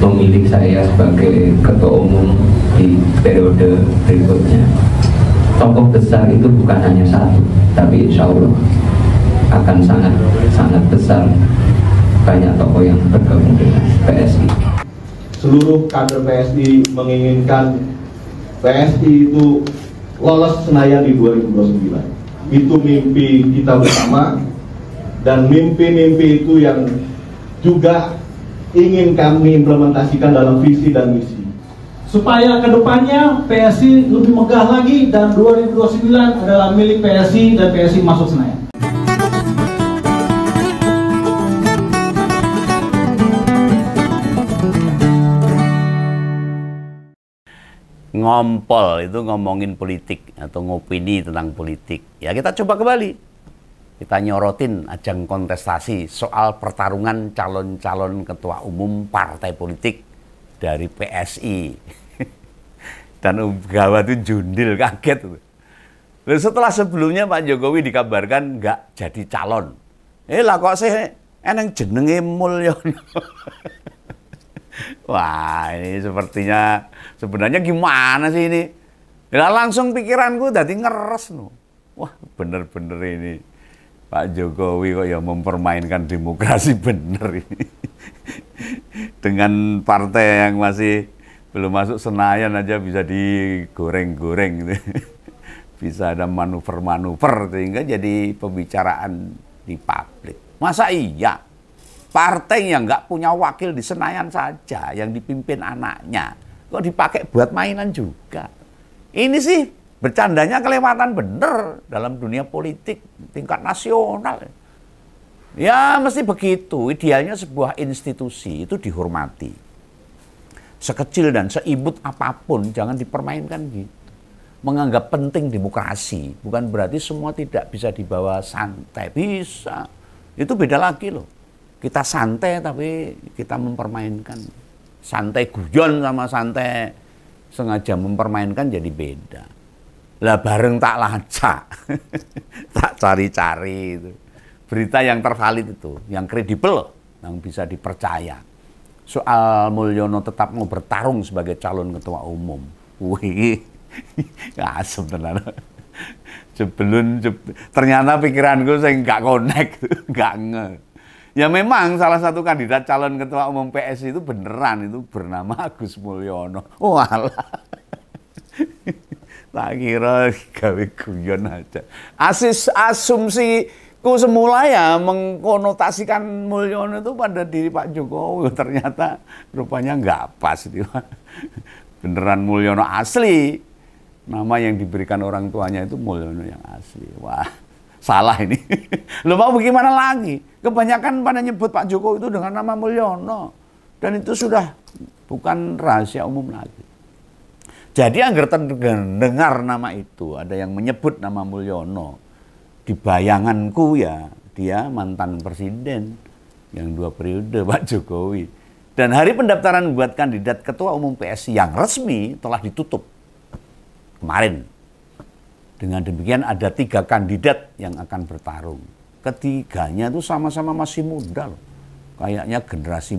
memilih saya sebagai ketua umum di periode berikutnya. Tokoh besar itu bukan hanya satu, tapi insya Allah akan sangat besar, banyak tokoh yang bergabung dengan PSI. Seluruh kader PSI menginginkan PSI itu lolos Senayan di 2029. Itu mimpi kita bersama, dan mimpi-mimpi itu yang juga ingin kami implementasikan dalam visi dan misi. Supaya kedepannya PSI lebih megah lagi dan 2029 adalah milik PSI dan PSI masuk Senayan. Ngompol itu ngomongin politik atau ngopini tentang politik. Ya kita coba kembali. Kita nyorotin ajang kontestasi soal pertarungan calon-calon ketua umum partai politik dari PSI. Dan Gawat itu jundil, kaget. Lalu setelah sebelumnya Pak Jokowi dikabarkan nggak jadi calon. Lah kok sih eneng jenenge Mulyono. Wah, ini sepertinya sebenarnya gimana sih ini? Ya langsung pikiranku tadi ngeres no. Wah, bener-bener ini Pak Jokowi kok ya mempermainkan demokrasi bener ini. Dengan partai yang masih belum masuk Senayan aja bisa digoreng-goreng gitu. Bisa ada manuver-manuver sehingga jadi pembicaraan di publik. Masa iya partai yang nggak punya wakil di Senayan saja, yang dipimpin anaknya, kok dipakai buat mainan juga? Ini sih bercandanya kelewatan bener dalam dunia politik tingkat nasional. Ya mesti begitu, idealnya sebuah institusi itu dihormati. Sekecil dan seibut apapun, jangan dipermainkan gitu. Menganggap penting demokrasi, bukan berarti semua tidak bisa dibawa santai. Bisa, itu beda lagi loh. Kita santai tapi kita mempermainkan. Santai guyon sama santai sengaja mempermainkan jadi beda. Lah bareng tak lacak, tak cari-cari itu. Berita yang tervalid itu, yang kredibel, yang bisa dipercaya. Soal Mulyono tetap mau bertarung sebagai calon ketua umum. Wih, asem tenan. Ternyata pikiranku saya nggak connect, nggak nge. Ya memang salah satu kandidat calon ketua umum PSI itu beneran itu bernama Agus Mulyono. Walah. Tak kira gawe guyon aja. Asumsiku semula ya mengkonotasikan Mulyono itu pada diri Pak Jokowi. Ternyata rupanya nggak pas. Beneran Mulyono asli. Nama yang diberikan orang tuanya itu Mulyono yang asli. Wah. Salah ini. Lo mau bagaimana lagi? Kebanyakan pada nyebut Pak Jokowi itu dengan nama Mulyono. Dan itu sudah bukan rahasia umum lagi. Jadi agar terdengar nama itu, ada yang menyebut nama Mulyono. Di bayanganku ya, dia mantan presiden yang 2 periode Pak Jokowi. Dan hari pendaftaran buat kandidat ketua umum PSI yang resmi telah ditutup kemarin. Dengan demikian ada 3 kandidat yang akan bertarung. Ketiganya itu sama-sama masih muda loh. Kayaknya generasi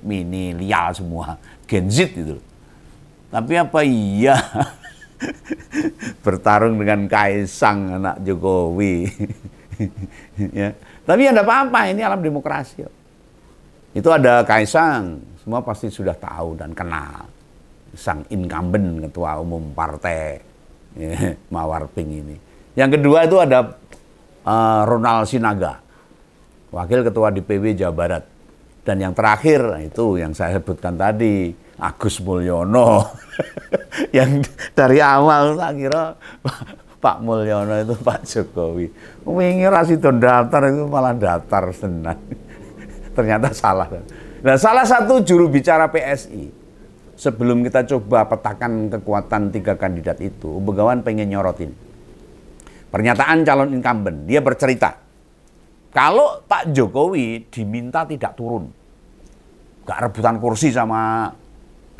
milenial semua. Gen Z itu loh. Tapi apa iya bertarung dengan Kaisang anak Jokowi. Ya. Tapi ada apa-apa, ini alam demokrasi. Itu ada Kaisang, semua pasti sudah tahu dan kenal. Sang incumbent ketua umum partai. Mawar Pink ini. Yang kedua itu ada Ronald Sinaga, wakil ketua DPW Jawa Barat. Dan yang terakhir itu yang saya sebutkan tadi, Agus Mulyono. Yang dari awal tak kira Pak Mulyono itu Pak Jokowi. Wingi rasidon daftar itu malah daftar senang. Ternyata salah. Nah, salah satu juru bicara PSI sebelum kita coba petakan kekuatan 3 kandidat itu, Begawan pengen nyorotin pernyataan calon incumbent. Dia bercerita, kalau Pak Jokowi diminta tidak turun, gak rebutan kursi sama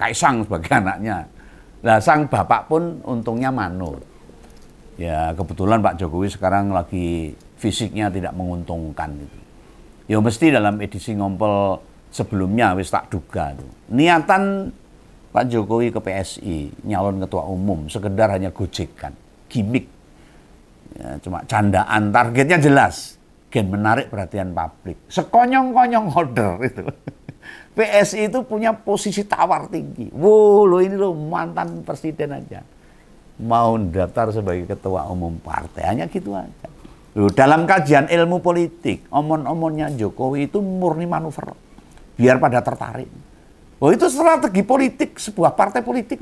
Kaisang sebagai anaknya. Nah, sang bapak pun untungnya manut. Ya, kebetulan Pak Jokowi sekarang lagi fisiknya tidak menguntungkan. Ya, mesti dalam edisi ngompol sebelumnya wis tak duga tuh. Niatan Pak Jokowi ke PSI nyalon ketua umum sekedar hanya gojekan, gimmick, ya, cuma candaan, targetnya jelas, gen menarik perhatian publik, sekonyong-konyong order itu. PSI itu punya posisi tawar tinggi. Wow, lo ini lo mantan presiden aja mau daftar sebagai ketua umum partai, hanya gitu aja. Loh, dalam kajian ilmu politik, omon-omonnya Jokowi itu murni manuver, biar pada tertarik. Oh, itu strategi politik sebuah partai politik.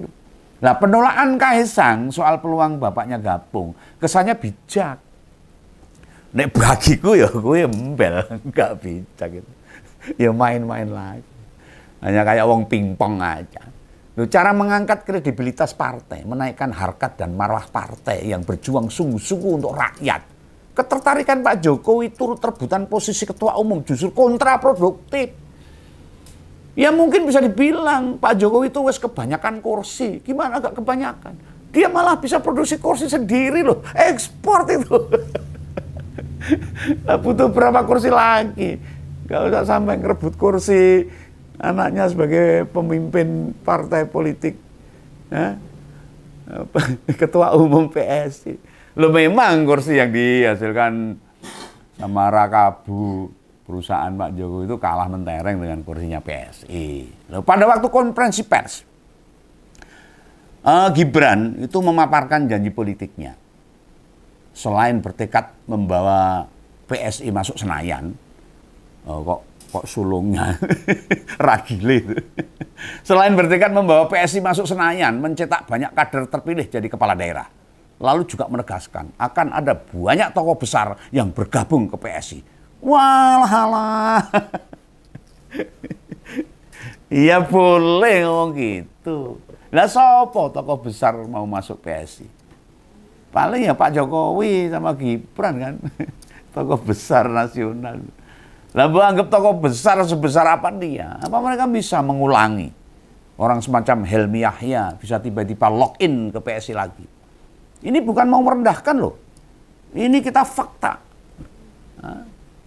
Nah, penolakan Kaisang soal peluang bapaknya gabung, kesannya bijak. Nek bagiku ya gue embel, nggak bijak gitu. Ya main-main lagi. Hanya kayak wong pingpong aja. Loh, cara mengangkat kredibilitas partai, menaikkan harkat dan marwah partai yang berjuang sungguh-sungguh untuk rakyat. Ketertarikan Pak Jokowi turut rebutan posisi ketua umum justru kontraproduktif. Ya mungkin bisa dibilang Pak Jokowi itu wes kebanyakan kursi. Gimana agak kebanyakan? Dia malah bisa produksi kursi sendiri loh. Ekspor itu. Nah, butuh berapa kursi lagi? Gak usah sampai ngerebut kursi anaknya sebagai pemimpin partai politik. Ya? Ketua umum PSI. Loh, memang kursi yang dihasilkan sama Rakabu perusahaan Pak Jokowi itu kalah mentereng dengan kursinya PSI. Lalu pada waktu konferensi pers, Gibran itu memaparkan janji politiknya. Selain bertekad membawa PSI masuk Senayan, kok sulungnya ragile itu. Selain bertekad membawa PSI masuk Senayan, mencetak banyak kader terpilih jadi kepala daerah. Lalu juga menegaskan akan ada banyak tokoh besar yang bergabung ke PSI. Walah, iya boleh ngomong gitu. Lah sopo tokoh besar mau masuk PSI? Paling ya Pak Jokowi sama Gibran kan, tokoh besar nasional. Lah anggap tokoh besar sebesar apa dia? Apa mereka bisa mengulangi orang semacam Helmi Yahya bisa tiba-tiba login ke PSI lagi? Ini bukan mau merendahkan loh. Ini kita fakta.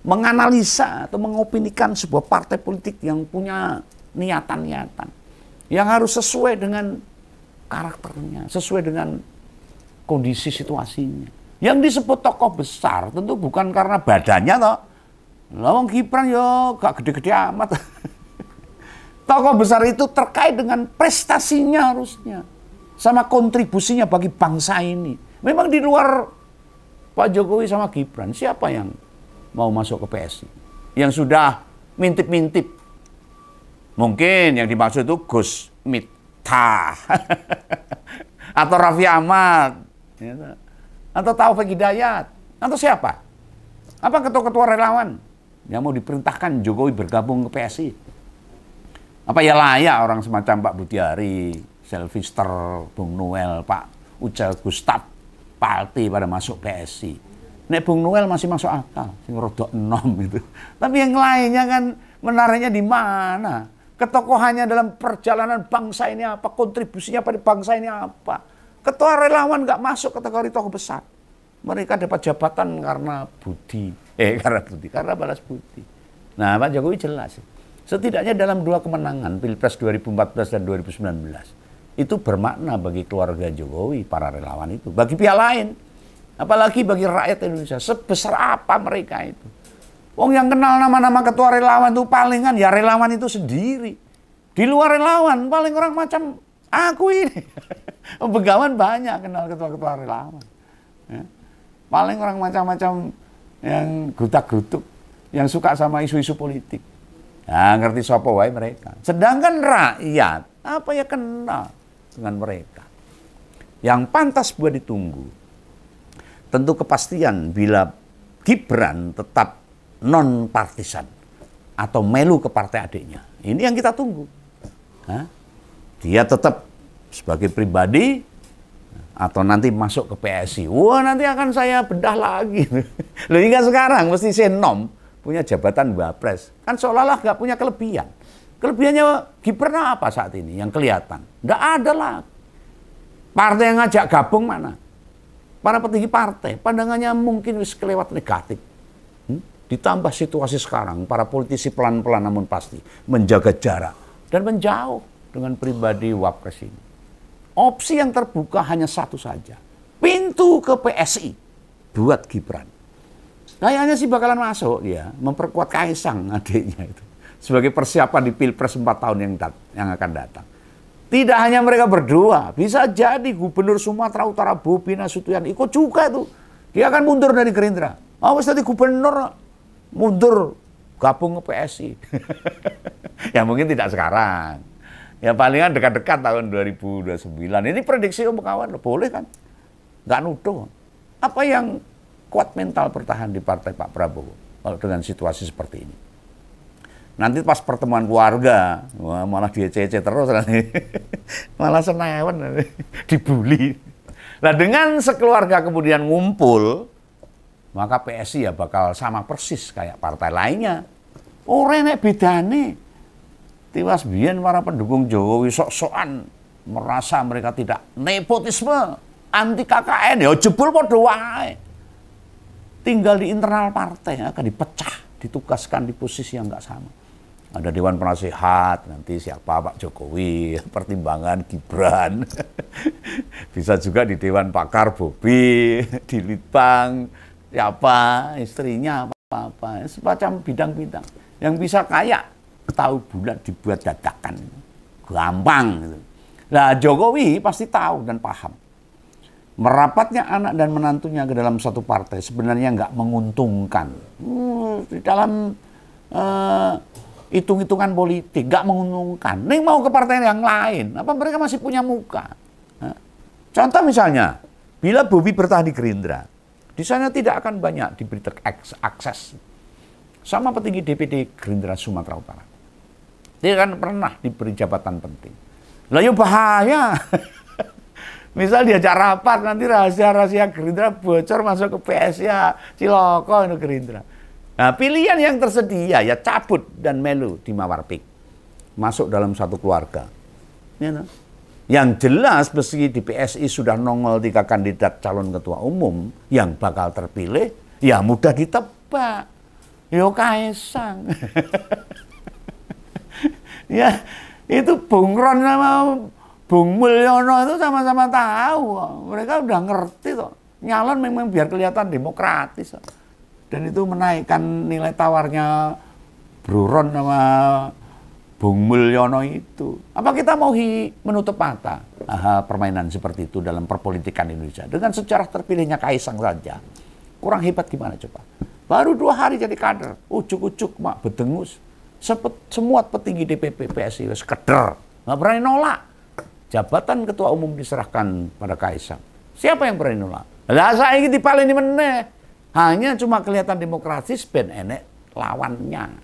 Menganalisa atau mengopinikan sebuah partai politik yang punya niatan-niatan yang harus sesuai dengan karakternya, sesuai dengan kondisi situasinya. Yang disebut tokoh besar tentu bukan karena badannya toh. Lawang Gibran yo gak gede-gede amat. Tokoh besar itu terkait dengan prestasinya harusnya sama kontribusinya bagi bangsa ini. Memang di luar Pak Jokowi sama Gibran, siapa yang mau masuk ke PSI? Yang sudah mintip-mintip. Mungkin yang dimaksud itu Gus Miftah. Atau Raffi Ahmad. Atau Taufik Hidayat. Atau siapa? Apa ketua-ketua relawan yang mau diperintahkan Jokowi bergabung ke PSI? Apa ya layak orang semacam Pak Budiari, Sylvester, Bung Noel, Pak Ucel Gustaf, Palti pada masuk PSI? Nek Bung Noel masih masuk akal, sing rodok enom itu. Tapi yang lainnya kan menariknya di mana? Ketokohannya dalam perjalanan bangsa ini apa? Kontribusinya pada bangsa ini apa? Ketua relawan nggak masuk kategori tokoh besar. Mereka dapat jabatan karena karena balas budi. Nah, Pak Jokowi jelas. Setidaknya dalam dua kemenangan, Pilpres 2014 dan 2019, itu bermakna bagi keluarga Jokowi, para relawan itu. Bagi pihak lain. Apalagi bagi rakyat Indonesia, sebesar apa mereka itu. Wong yang kenal nama-nama ketua relawan itu palingan ya relawan itu sendiri. Di luar relawan paling orang macam aku ini. Begawan banyak kenal ketua-ketua relawan. Ya. Paling orang macam-macam yang gutak-gutuk, yang suka sama isu-isu politik. Nah, ngerti sapa wae mereka. Sedangkan rakyat apa ya kenal dengan mereka. Yang pantas buat ditunggu. Tentu kepastian bila Gibran tetap non-partisan atau melu ke partai adiknya. Ini yang kita tunggu. Dia tetap sebagai pribadi atau nanti masuk ke PSI. Wah, nanti akan saya bedah lagi. Loh, hingga sekarang mesti senom punya jabatan Wapres. Kan seolah-olah nggak punya kelebihan. Kelebihannya Gibran apa saat ini yang kelihatan? Nggak ada lah. Partai yang ngajak gabung mana? Para petinggi partai, pandangannya mungkin wis kelewat negatif. Ditambah situasi sekarang, para politisi pelan-pelan namun pasti menjaga jarak dan menjauh dengan pribadi Wapres ini. Opsi yang terbuka hanya satu saja, pintu ke PSI buat Gibran. Kayaknya sih bakalan masuk dia, memperkuat Kaisang adiknya itu sebagai persiapan di Pilpres 4 tahun yang akan datang. Tidak hanya mereka berdua, bisa jadi Gubernur Sumatera Utara Bobi Nasution ikut juga tuh. Dia akan mundur dari Gerindra. Awas tadi gubernur mundur gabung ke PSI. Ya mungkin tidak sekarang. Ya palingan dekat-dekat tahun 2029. Ini prediksi Om kawan, boleh kan? Nggak nuduh. Apa yang kuat mental bertahan di partai Pak Prabowo kalau dengan situasi seperti ini? Nanti pas pertemuan keluarga, wah, malah diece-ece terus nanti. Malah senewan, dibully. Nah dengan sekeluarga kemudian ngumpul, maka PSI ya bakal sama persis kayak partai lainnya. Ora nek bedane. Tiwas biyen para pendukung Jokowi sok-sokan merasa mereka tidak nepotisme, anti KKN, ya jebul padha wae. Tinggal di internal partai akan dipecah, ditugaskan di posisi yang nggak sama. Ada Dewan Penasehat, nanti siapa Pak Jokowi, pertimbangan Gibran. Bisa juga di Dewan Pakar Bobi, di Litbang, siapa, istrinya, apa-apa. Semacam bidang-bidang. Yang bisa kaya, tahu bulat dibuat dadakan. Gampang. Gitu. Nah Jokowi pasti tahu dan paham. Merapatnya anak dan menantunya ke dalam satu partai sebenarnya nggak menguntungkan. Di dalam hitung-hitungan politik, nggak menguntungkan. Nih mau ke partai yang lain, apa mereka masih punya muka? Contoh misalnya, bila Bobi bertahan di Gerindra, di sana tidak akan banyak diberi akses sama petinggi DPD Gerindra Sumatera Utara. Dia kan pernah diberi jabatan penting. Lah ya bahaya. Misal diajak rapat, nanti rahasia-rahasia Gerindra bocor masuk ke PSI, ciloko itu Gerindra. Nah, pilihan yang tersedia ya cabut dan melu di Mawarpik. Masuk dalam satu keluarga. Ya, yang jelas meski di PSI sudah nongol 3 kandidat calon ketua umum yang bakal terpilih, ya mudah ditebak. Yo Kaisang. Ya, itu Bung Ron sama Bung Mulyono itu sama-sama tahu. Mereka udah ngerti kok. Nyalon memang biar kelihatan demokratis. Dan itu menaikkan nilai tawarnya Bro Ron sama Bung Mulyono itu. Apa kita mau menutup mata permainan seperti itu dalam perpolitikan Indonesia? Dengan sejarah terpilihnya Kaisang saja. Kurang hebat gimana coba? Baru 2 hari jadi kader. Ujuk-ujuk mak bedengus. Semua petinggi DPP PSI sekedar. Nggak berani nolak. Jabatan ketua umum diserahkan pada Kaisang. Siapa yang berani nolak? Lah saya ini dipaleni meneh. Hanya cuma kelihatan demokratis ben enek lawannya.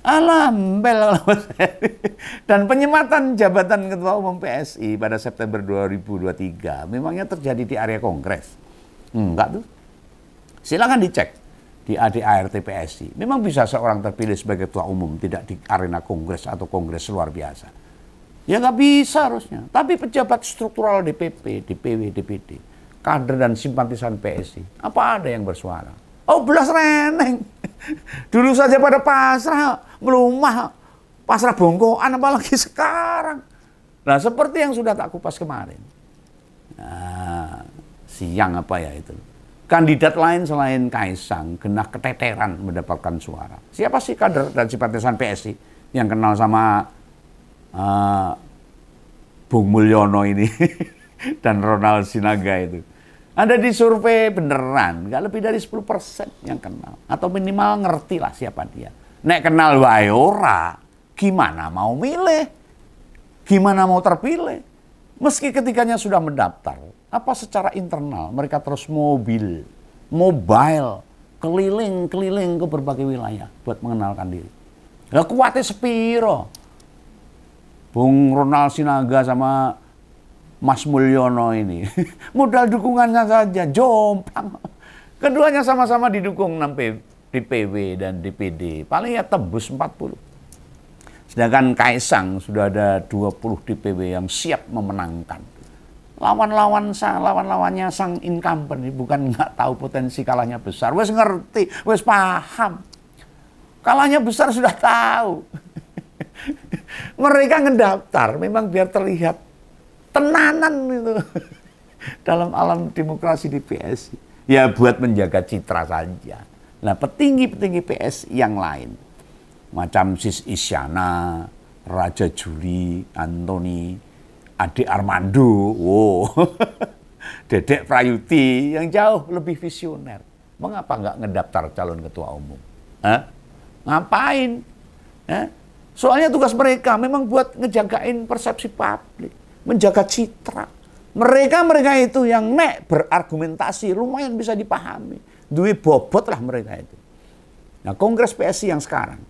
Alhamdulillah. Dan penyematan jabatan ketua umum PSI pada September 2023 memangnya terjadi di area kongres. Enggak tuh. Silakan dicek di ADART PSI. Memang bisa seorang terpilih sebagai ketua umum tidak di arena kongres atau kongres luar biasa. Ya nggak bisa harusnya. Tapi pejabat struktural DPP, DPW, DPD, kader dan simpatisan PSI, apa ada yang bersuara? Oh belas reneng. Dulu saja pada pasrah, melumah, pasrah bongkoan, apalagi sekarang. Nah seperti yang sudah tak kupas kemarin. Nah, siang apa ya itu? Kandidat lain selain Kaisang, genah keteteran mendapatkan suara. Siapa sih kader dan simpatisan PSI yang kenal sama Bung Mulyono ini dan Ronald Sinaga itu? Ada di survei beneran, nggak lebih dari 10% yang kenal. Atau minimal ngerti lah siapa dia. Nek kenal wae ora, gimana mau milih? Gimana mau terpilih? Meski ketiganya sudah mendaftar, apa secara internal mereka terus mobile, keliling-keliling ke berbagai wilayah buat mengenalkan diri. Lah kuatnya sepiro? Bung Ronald Sinaga sama Mas Mulyono ini. Modal dukungannya saja, jomplang. Keduanya sama-sama didukung 6 DPW dan DPD. Paling ya tembus 40. Sedangkan Kaisang sudah ada 20 DPW yang siap memenangkan. Lawan-lawannya sang incumbent, bukan nggak tahu potensi kalahnya besar. Wes ngerti, wes paham. Kalahnya besar sudah tahu. Mereka ngedaftar memang biar terlihat tenanan itu dalam alam demokrasi di PSI. Ya buat menjaga citra saja. Nah, petinggi-petinggi PSI yang lain, macam Sis Isyana, Raja Juli, Antoni, Ade Armando, wow. Dedek Prayuti yang jauh lebih visioner. Mengapa nggak ngedaftar calon ketua umum? Hah? Ngapain? Hah? Soalnya tugas mereka memang buat ngejagain persepsi publik, menjaga citra. Mereka itu yang berargumentasi lumayan bisa dipahami. Duit bobot lah mereka itu. Nah, Kongres PSI yang sekarang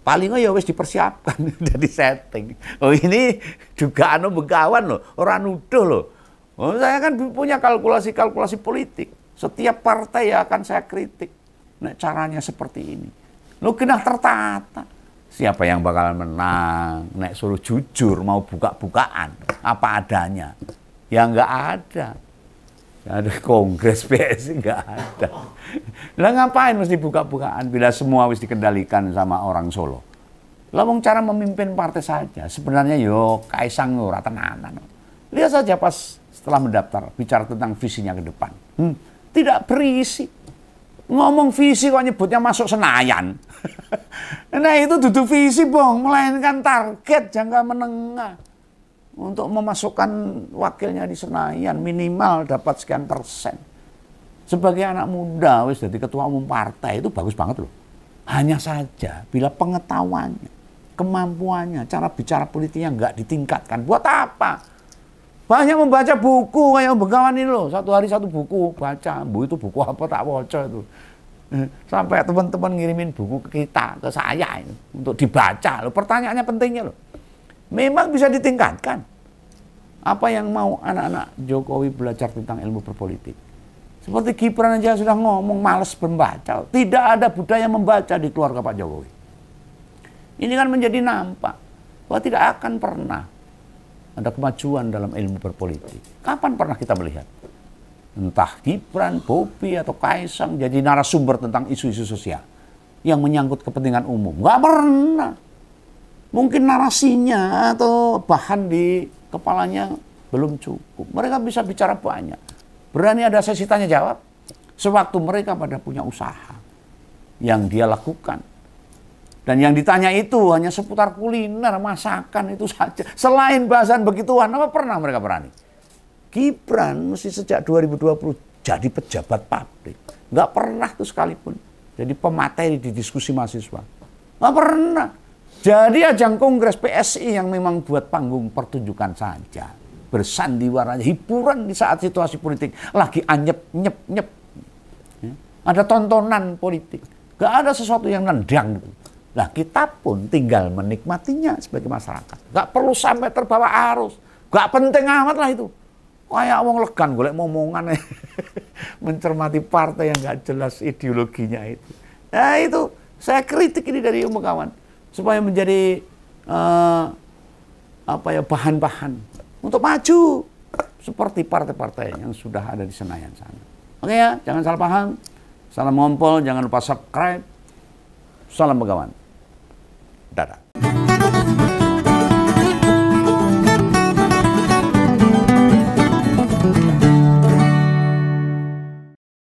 paling ya wis dipersiapkan, jadi setting. Oh ini juga begawan loh, orang nuduh loh. Oh, saya kan punya kalkulasi politik. Setiap partai ya akan saya kritik. Nah, caranya seperti ini. Lo kena tertata. Siapa yang bakal menang? Nek suruh jujur, mau buka-bukaan, apa adanya. Ya nggak ada. Ada Kongres PSI nggak ada. Lah ngapain mesti buka-bukaan bila semua wis dikendalikan sama orang Solo? Lah wong cara memimpin partai saja. Sebenarnya yo Kaisang ora tenanan. Lihat saja pas setelah mendaftar bicara tentang visinya ke depan. Tidak berisi. Ngomong visi kok nyebutnya masuk Senayan. Nah itu duduk visi bong, melainkan target jangka menengah. Untuk memasukkan wakilnya di Senayan minimal dapat sekian persen. Sebagai anak muda wis jadi ketua umum partai itu bagus banget loh. Hanya saja bila pengetahuannya, kemampuannya, cara bicara politiknya nggak ditingkatkan. Buat apa? Banyak membaca buku kayak Begawan ini loh. Satu hari satu buku baca. Bu itu buku apa tak baca itu. Sampai teman-teman ngirimin buku ke kita, ke saya ini, untuk dibaca loh. Pertanyaannya pentingnya loh. Memang bisa ditingkatkan. Apa yang mau anak-anak Jokowi belajar tentang ilmu berpolitik? Seperti Gibran aja sudah ngomong malas membaca. Tidak ada budaya membaca di keluarga Pak Jokowi. Ini kan menjadi nampak bahwa tidak akan pernah ada kemajuan dalam ilmu berpolitik. Kapan pernah kita melihat? Entah Gibran, Bobi, atau Kaisang jadi narasumber tentang isu-isu sosial yang menyangkut kepentingan umum. Nggak pernah. Mungkin narasinya atau bahan di kepalanya belum cukup. Mereka bisa bicara banyak. Berani ada sesi tanya jawab. Sewaktu mereka pada punya usaha yang dia lakukan. Dan yang ditanya itu hanya seputar kuliner, masakan itu saja. Selain bahasan begituan, apa pernah mereka berani? Gibran mesti sejak 2020 jadi pejabat publik. Nggak pernah tuh sekalipun jadi pemateri di diskusi mahasiswa. Nggak pernah. Jadi ajang Kongres PSI yang memang buat panggung pertunjukan saja. Bersandiwara, hiburan di saat situasi politik lagi anyep-nyep-nyep. Ada tontonan politik. Nggak ada sesuatu yang nendang gitu. Nah kita pun tinggal menikmatinya sebagai masyarakat. Nggak perlu sampai terbawa arus. Nggak penting amat lah itu. Kayak wong legan golek momongan mencermati partai yang nggak jelas ideologinya itu. Nah itu saya kritik ini dari kawan supaya menjadi bahan-bahan untuk maju seperti partai-partai yang sudah ada di Senayan sana. Oke ya, jangan salah paham. Salam ngompol, jangan lupa subscribe. Salam Begawan. Dadah.